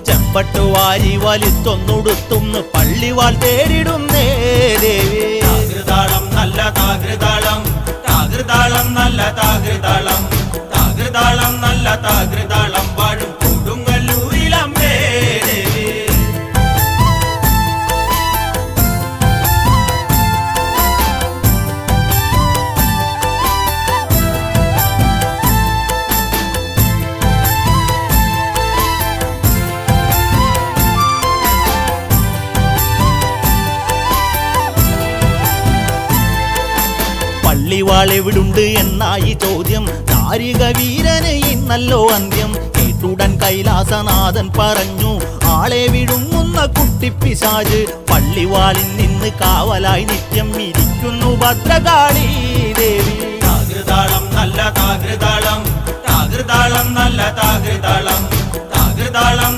ചെമ്പട്ട് വാരി വലിത്തൊന്നുടുത്തുന്ന് പള്ളിവാൾ തേടിടുന്നേ ദേവി. താകൃതാളം നല്ല താകൃതാളം, താകൃതാളം നല്ല താകൃതാളം, താകൃതാളം നല്ല താകൃതാളം വാഴും കൊടുങ്ങല്ലൂരിലമ്മേ ദേവി. പള്ളിവാൾ എവിടുണ്ട് എന്നായി ചോദ്യം. താരിക വീരന് ഇന്നല്ലോ അന്ത്യം. കേട്ടുടൻ കൈലാസനാഥൻ പറഞ്ഞു, ആളെ വിഴുങ്ങുന്ന കുട്ടിപ്പിശാച് പള്ളിവാളിൽ നിന്ന് കാവലായി നിത്യം ഇരിക്കുന്നു ഭദ്രകാളി ദേവി. താകൃതാളം നല്ല താകൃതാളം, താകൃതാളം നല്ല താകൃതാളം, താകൃതാളം